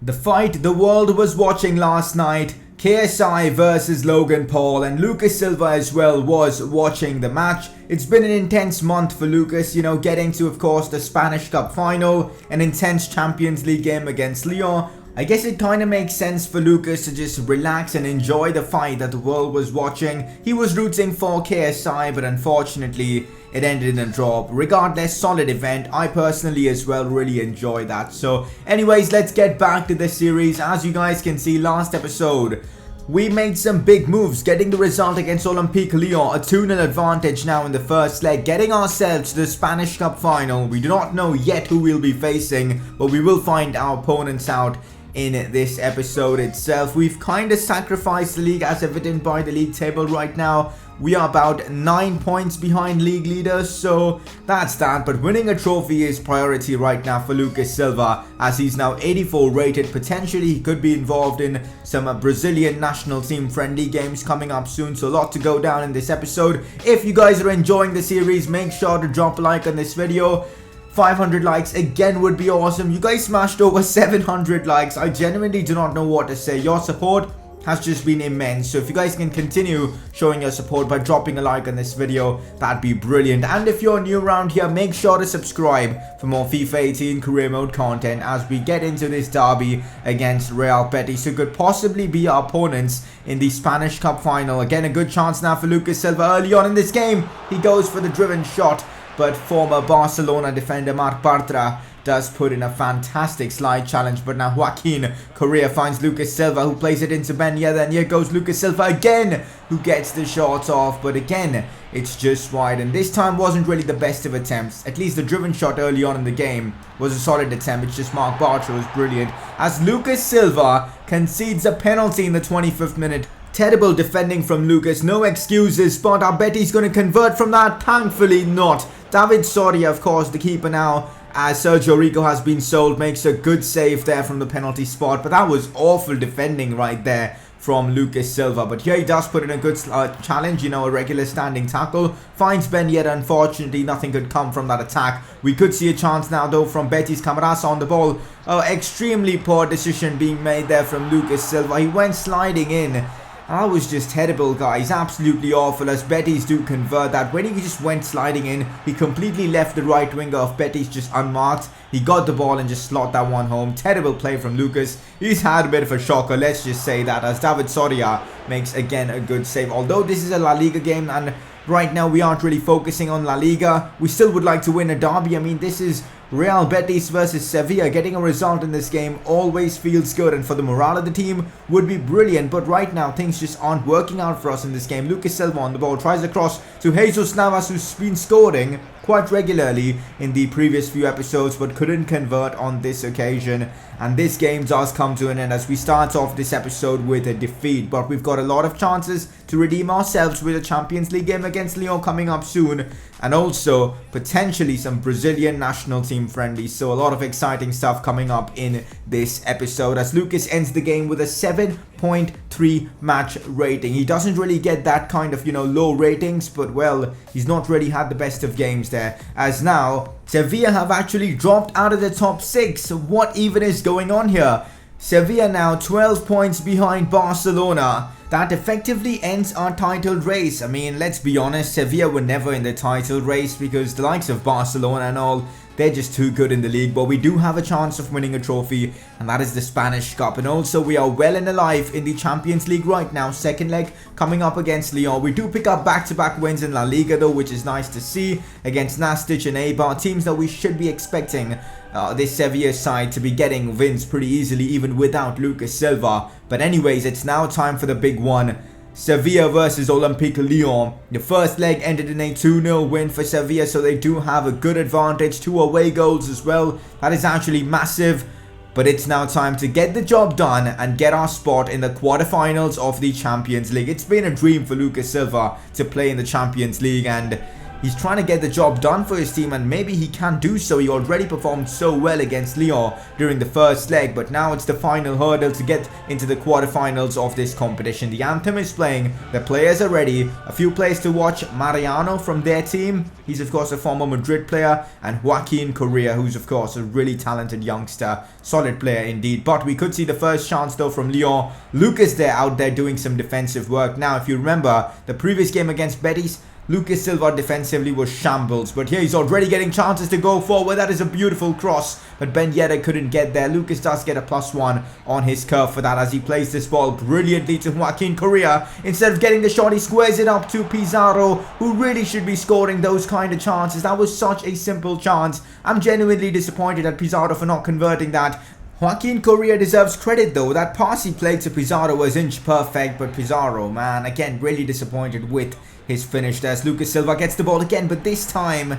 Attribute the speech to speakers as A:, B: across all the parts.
A: The fight the world was watching last night, KSI versus Logan Paul, and Lucas Silva as well was watching the match. It's been an intense month for Lucas, getting to, of course, the Spanish Cup final, an intense Champions League game against Lyon. I guess it kind of makes sense for Lucas to just relax and enjoy the fight that the world was watching. He was rooting for KSI, but unfortunately it ended in a draw. Regardless, solid event. I personally as well really enjoy that. So anyways, let's get back to the series. As you guys can see, last episode we made some big moves, getting the result against Olympique Lyon, a 2-0 advantage now in the first leg, getting ourselves to the Spanish Cup final. We do not know yet who we'll be facing, but we will find our opponents out in this episode itself. We've kind of sacrificed the league, as evident by the league table right now. We are about 9 points behind league leaders, so that's that. But winning a trophy is priority right now for Lucas Silva, as he's now 84 rated. Potentially he could be involved in some Brazilian national team friendly games coming up soon, so a lot to go down in this episode. If you guys are enjoying the series, make sure to drop a like on this video. 500 likes again would be awesome. You guys smashed over 700 likes. I genuinely do not know what to say. Your support has just been immense. So if you guys can continue showing your support by dropping a like on this video, that'd be brilliant. And if you're new around here, make sure to subscribe for more FIFA 18 career mode content as we get into this derby against Real Betis, who could possibly be our opponents in the Spanish Cup final. Again, a good chance now for Lucas Silva early on in this game. He goes for the driven shot, but former Barcelona defender Marc Bartra does put in a fantastic slide challenge. But now Joaquin Correa finds Lucas Silva, who plays it into Ben Yedder, and here goes Lucas Silva again, who gets the shot off, but again it's just wide. And this time wasn't really the best of attempts. At least the driven shot early on in the game was a solid attempt. It's just Marc Bartra was brilliant, as Lucas Silva concedes a penalty in the 25th minute. Terrible defending from Lucas, no excuses, but are Betis going to convert from that? Thankfully not. David Soria, of course, the keeper now, as Sergio Rico has been sold, makes a good save there from the penalty spot, but that was awful defending right there from Lucas Silva. But here he does put in a good challenge, a regular standing tackle, finds Ben Yedder. Unfortunately, nothing could come from that attack. We could see a chance now though from Betis. Camarasa on the ball. Oh, extremely poor decision being made there from Lucas Silva. He went sliding in. That was just terrible, guys. Absolutely awful, as Betis do convert that. When he just went sliding in, he completely left the right winger of Betis just unmarked. He got the ball and just slot that one home. Terrible play from Lucas. He's had a bit of a shocker, let's just say that, as David Soria makes again a good save. Although this is a La Liga game and right now we aren't really focusing on La Liga, we still would like to win a derby. I mean, this is Real Betis versus Sevilla. Getting a result in this game always feels good, and for the morale of the team would be brilliant. But right now things just aren't working out for us in this game. Lucas Silva on the ball, tries a cross to Jesus Navas, who's been scoring quite regularly in the previous few episodes, but couldn't convert on this occasion. And this game does come to an end as we start off this episode with a defeat. But we've got a lot of chances to redeem ourselves with a Champions League game against Lyon coming up soon, and also potentially some Brazilian national team friendlies. So a lot of exciting stuff coming up in this episode, as Lucas ends the game with a 7.3 match rating. He doesn't really get that kind of, low ratings, but well, he's not really had the best of games there, as now Sevilla have actually dropped out of the top 6. What even is going on here? Sevilla now 12 points behind Barcelona. That effectively ends our title race. I mean, let's be honest, Sevilla were never in the title race because the likes of Barcelona and all, they're just too good in the league. But we do have a chance of winning a trophy, and that is the Spanish Cup. And also we are well and alive in the Champions League right now. Second leg coming up against Lyon. We do pick up back-to-back wins in La Liga though, which is nice to see, against Nastic and Eibar, teams that we should be expecting this Sevilla side to be getting wins pretty easily even without Lucas Silva. But anyways, it's now time for the big one. Sevilla versus Olympique Lyon. The first leg ended in a 2-0 win for Sevilla, so they do have a good advantage. 2 away goals as well. That is actually massive. But it's now time to get the job done and get our spot in the quarterfinals of the Champions League. It's been a dream for Lucas Silva to play in the Champions League, and He's trying to get the job done for his team, and maybe he can do so. He already performed so well against Lyon during the first leg, but now it's the final hurdle to get into the quarterfinals of this competition. The anthem is playing, the players are ready. A few players to watch: Mariano from their team, he's of course a former Madrid player, and Joaquin Correa, who's of course a really talented youngster, solid player indeed. But we could see the first chance though from Lyon. Lucas there out there doing some defensive work. Now if you remember the previous game against Betis, Lucas Silva defensively was shambles, but here he's already getting chances to go forward. That is a beautiful cross, but Ben Yedder couldn't get there. Lucas does get a +1 on his curve for that as he plays this ball brilliantly to Joaquin Correa. Instead of getting the shot, he squares it up to Pizarro, who really should be scoring those kind of chances. That was such a simple chance. I'm genuinely disappointed at Pizarro for not converting that. Joaquin Correa deserves credit though. That pass he played to Pizarro was inch perfect, but Pizarro, man, again, really disappointed with his finish. There's Lucas Silva, gets the ball again, but this time,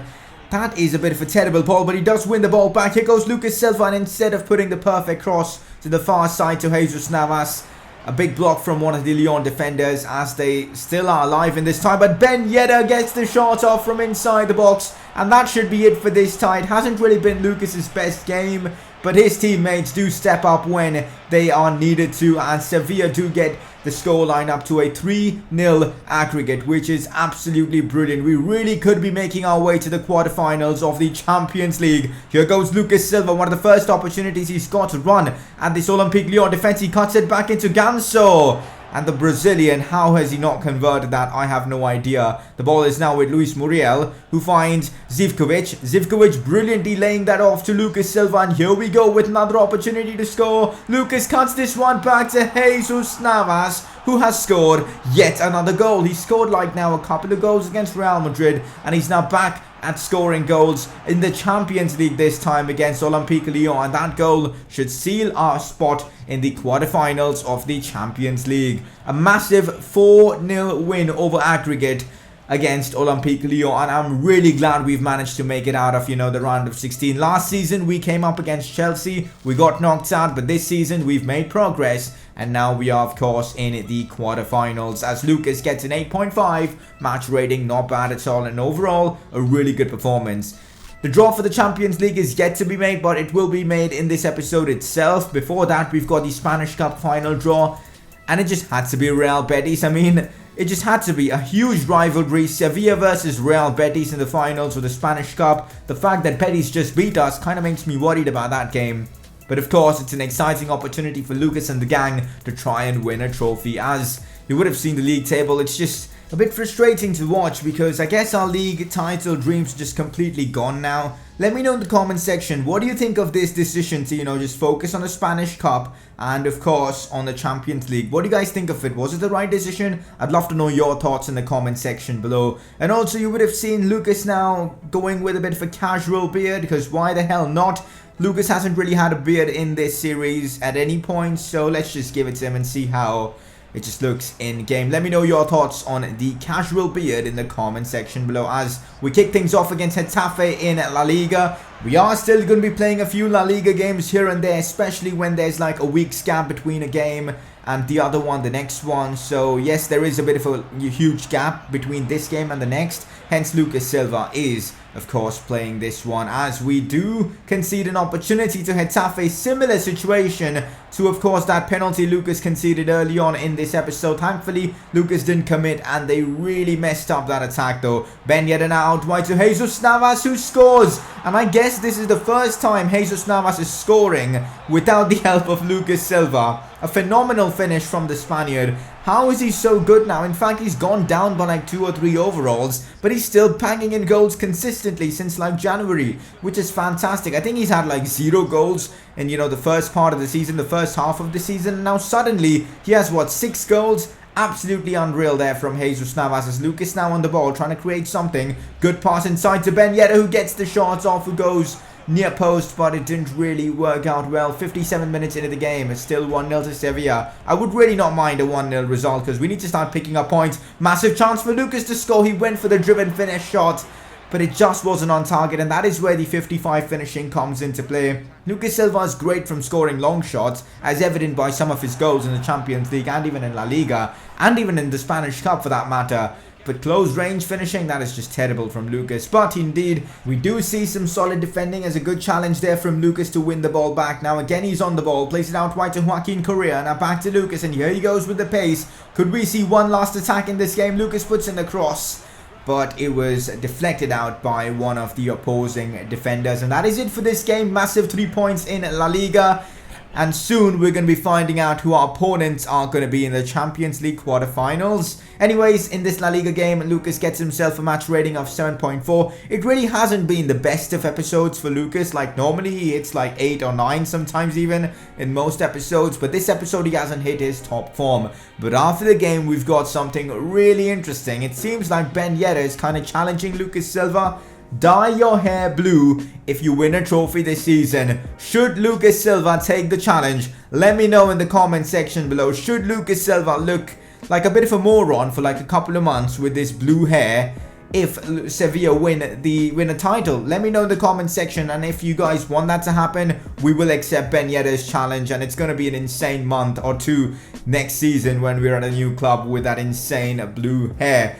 A: that is a bit of a terrible ball, but he does win the ball back. Here goes Lucas Silva, and instead of putting the perfect cross to the far side to Jesus Navas, a big block from one of the Lyon defenders as they still are alive in this time. But Ben Yedder gets the shot off from inside the box, and that should be it for this tie. It hasn't really been Lucas's best game, but his teammates do step up when they are needed to, and Sevilla do get the scoreline up to a 3-0 aggregate, which is absolutely brilliant. We really could be making our way to the quarterfinals of the Champions League. Here goes Lucas Silva, one of the first opportunities he's got to run at this Olympique Lyon defense. He cuts it back into Ganso. And the Brazilian, how has he not converted that? I have no idea. The ball is now with Luis Muriel, who finds Zivkovic. Zivkovic brilliantly laying that off to Lucas Silva. And here we go with another opportunity to score. Lucas cuts this one back to Jesus Navas, who has scored yet another goal. He scored like now a couple of goals against Real Madrid, and he's now back at scoring goals in the Champions League, this time against Olympique Lyon, and that goal should seal our spot in the quarterfinals of the Champions League. A massive 4-0 win over aggregate against Olympique Lyon, and I'm really glad we've managed to make it out of, the round of 16. Last season we came up against Chelsea, we got knocked out, but this season we've made progress, and now we are of course in the quarterfinals as Lucas gets an 8.5 match rating. Not bad at all, and overall a really good performance. The draw for the Champions League is yet to be made, but it will be made in this episode itself. Before that, we've got the Spanish Cup final draw, and it just had to be Real Betis. I mean, it just had to be a huge rivalry. Sevilla versus Real Betis in the finals of the Spanish Cup. The fact that Betis just beat us kind of makes me worried about that game. But of course, it's an exciting opportunity for Lucas and the gang to try and win a trophy. As you would have seen the league table, it's just a bit frustrating to watch because I guess our league title dreams are just completely gone now. Let me know in the comment section, what do you think of this decision to, just focus on the Spanish Cup and of course on the Champions League? What do you guys think of it? Was it the right decision? I'd love to know your thoughts in the comment section below. And also, you would have seen Lucas now going with a bit of a casual beard, because why the hell not? Lucas hasn't really had a beard in this series at any point, so let's just give it to him and see how it just looks in game. Let me know your thoughts on the casual beard in the comment section below as we kick things off against Getafe in La Liga. We are still going to be playing a few La Liga games here and there, especially when there's like a week's gap between a game and the other one, the next one. So yes, there is a bit of a huge gap between this game and the next. Hence Lucas Silva is of course playing this one, as we do concede an opportunity to Getafe. Similar situation to of course that penalty Lucas conceded early on in this episode. Thankfully Lucas didn't commit, and they really messed up that attack though. Ben Yedder now out wide to Jesus Navas, who scores, and I guess this is the first time Jesus Navas is scoring without the help of Lucas Silva. A phenomenal finish from the Spaniard. How is he so good now? In fact, he's gone down by like 2 or 3 overalls, but he's still banging in goals consistently since like January, which is fantastic. I think he's had like 0 goals in, the first part of the season, the first half of the season. And now suddenly he has, what, 6 goals? Absolutely unreal there from Jesus Navas as Lucas now on the ball, trying to create something. Good pass inside to Ben Yedder, who gets the shots off, who goes near post, but it didn't really work out well. 57 minutes into the game, it's still 1-0 to Sevilla. I would really not mind a 1-0 result because we need to start picking up points. Massive chance for Lucas to score. He went for the driven finish shot, but it just wasn't on target, and that is where the 55 finishing comes into play. Lucas Silva is great from scoring long shots, as evident by some of his goals in the Champions League and even in La Liga, and even in the Spanish Cup for that matter. but close range finishing, that is just terrible from Lucas. But indeed, we do see some solid defending as a good challenge there from Lucas to win the ball back. Now again, he's on the ball, plays it out wide to Joaquin Correa. Now back to Lucas, and here he goes with the pace. Could we see one last attack in this game? Lucas puts in the cross, but it was deflected out by one of the opposing defenders. And that is it for this game. Massive 3 points in La Liga. And soon we're going to be finding out who our opponents are going to be in the Champions League quarterfinals. Anyways, in this La Liga game, Lucas gets himself a match rating of 7.4. It really hasn't been the best of episodes for Lucas. Like normally he hits like 8 or 9 sometimes even in most episodes. But this episode he hasn't hit his top form. But after the game we've got something really interesting. It seems like Ben Yedder is kind of challenging Lucas Silva. Dye your hair blue if you win a trophy this season. Should Lucas Silva take the challenge? Let me know in the comment section below. Should Lucas Silva look like a bit of a moron for like a couple of months with this blue hair if Sevilla win a title? Let me know in the comment section, and if you guys want that to happen, we will accept Ben Yedder's challenge, and it's going to be an insane month or two next season when we're at a new club with that insane blue hair.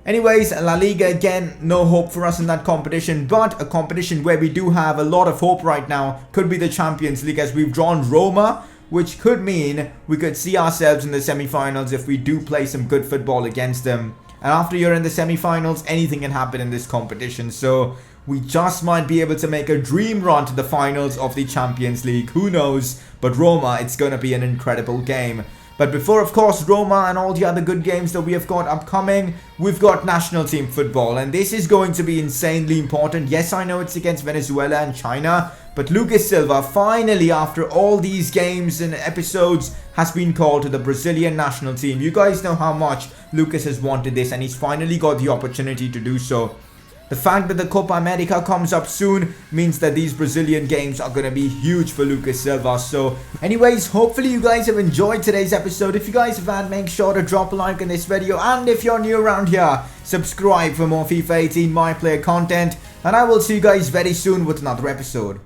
A: Anyways, La Liga again, no hope for us in that competition, but a competition where we do have a lot of hope right now could be the Champions League, as we've drawn Roma, which could mean we could see ourselves in the semi-finals if we do play some good football against them. And after you're in the semi-finals, anything can happen in this competition, so we just might be able to make a dream run to the finals of the Champions League. Who knows? But Roma, it's going to be an incredible game. But before, of course, Roma and all the other good games that we have got upcoming, we've got national team football. And this is going to be insanely important. Yes, I know it's against Venezuela and China, but Lucas Silva, finally, after all these games and episodes, has been called to the Brazilian national team. You guys know how much Lucas has wanted this, and he's finally got the opportunity to do so. The fact that the Copa America comes up soon means that these Brazilian games are going to be huge for Lucas Silva. So anyways, hopefully you guys have enjoyed today's episode. If you guys have had, make sure to drop a like on this video. And if you're new around here, subscribe for more FIFA 18 My Player content. And I will see you guys very soon with another episode.